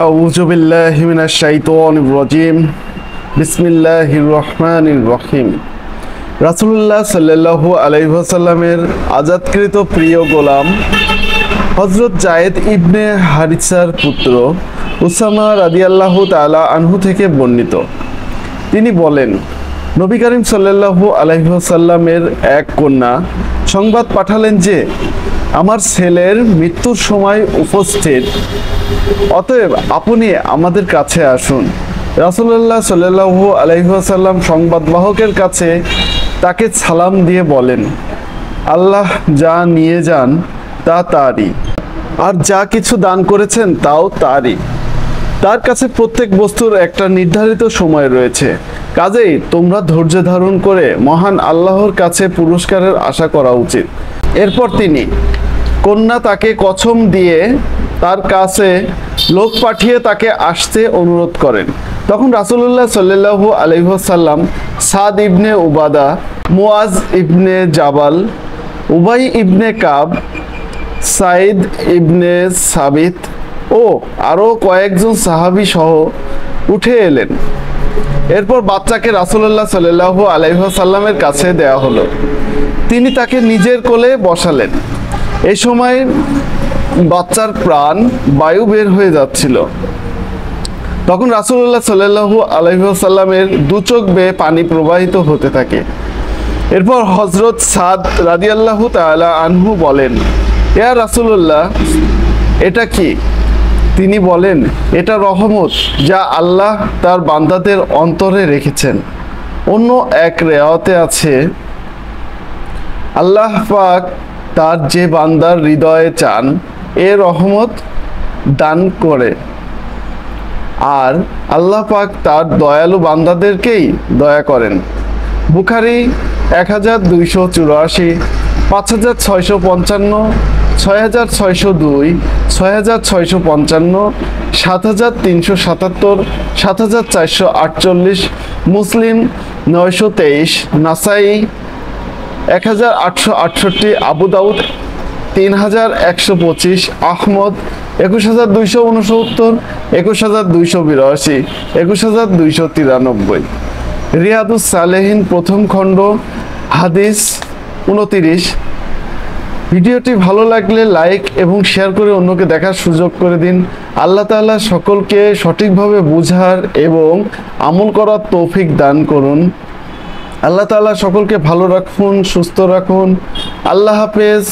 আউযু বিল্লাহি মিনাশ শাইতানির রাজিম। বিসমিল্লাহির রহমানির রহিম। রাসূলুল্লাহ সাল্লাল্লাহু আলাইহি ওয়াসাল্লামের আজাদকৃত প্রিয় গোলাম হযরত যায়েদ ইবনে হারিসার পুত্র উসামা রাদিয়াল্লাহু তাআলা আনহু থেকে বর্ণিত। তিনি বলেন, নবী করিম সাল্লাল্লাহু আলাইহি ওয়াসাল্লামের এক কন্যা সংবাদ পাঠালেন যে আমার ছেলের মৃত্যুর সময় উপস্থিত, অতএব আপনি আমাদের কাছে আসুন। রাসূলুল্লাহ সাল্লাল্লাহু আলাইহি ওয়াসাল্লাম সংবাদবাহকের কাছে তাকে সালাম দিয়ে বলেন, আল্লাহ যা নিয়ে যান তা তারই, আর যা কিছু দান করেছেন তাও তারই। তার কাছে প্রত্যেক বস্তুর একটা নির্ধারিত সময় রয়েছে, কাজেই তোমরা ধৈর্য ধারণ করে মহান আল্লাহর কাছে পুরস্কারের আশা করা উচিত। এরপর তিনি কন্যা তাকে কসম দিয়ে তার কাছে লোক পাঠিয়ে তাকে আসতে অনুরোধ করেন। তখন রাসূলুল্লাহ সাল্লাল্লাহু আলাইহি ওয়াসাল্লাম সাদ ইবনে উবাদা, মুআজ ইবনে জাবাল, উবাই ইবনে কাব, সাইদ ইবনে সাবিত ও আরও কয়েকজন সাহাবী সহ উঠে এলেন। এরপর বাচ্চাকে রাসূলুল্লাহ সাল্লাল্লাহু আলাইহি ওয়াসাল্লামের কাছে দেয়া হলো। তিনি তাকে নিজের কোলে বসালেন। এই সময় বাচ্চার প্রাণ বায়ু বের হয়ে যাচ্ছিল। তখন রাসূলুল্লাহ সাল্লাল্লাহু আলাইহি ওয়াসাল্লামের দু চোখ বেয়ে পানি প্রবাহিত হতে থাকে। এরপর হযরত সাদ রাদিয়াল্লাহু তাআলা আনহু বলেন, ইয়া রাসূলুল্লাহ, এটা কি? তিনি বলেন, এটা রহমত যা আল্লাহ তার বান্দাদের অন্তরে রেখেছেন। অন্য এক রিওয়ায়াতে আছে, আল্লাহ পাক তার যে বান্দার হৃদয়ে চান এ রহমত দান করে, আর আল্লাহ পাক তার দয়ালু বান্দাদেরকেই দয়া করেন। বুখারী 1284, 5655, 6602, 6655, 7377, 7448, মুসলিম 923, নাসাই 1868, আবু দাউদ 3125, আহমদ 21269, 21282, 21293, রিয়াদুস সালেহিন প্রথম খণ্ড হাদিস 29। ভিডিওটি ভালো লাগলে লাইক এবং শেয়ার করে অন্যকে দেখার সুযোগ করে দিন। আল্লাহ তাআলা সকলকে সঠিকভাবে বুঝার এবং আমল করার তৌফিক দান করুন। আল্লাহ তাআলা সকলকে ভালো রাখুন, সুস্থ রাখুন। আল্লাহ হাফেজ।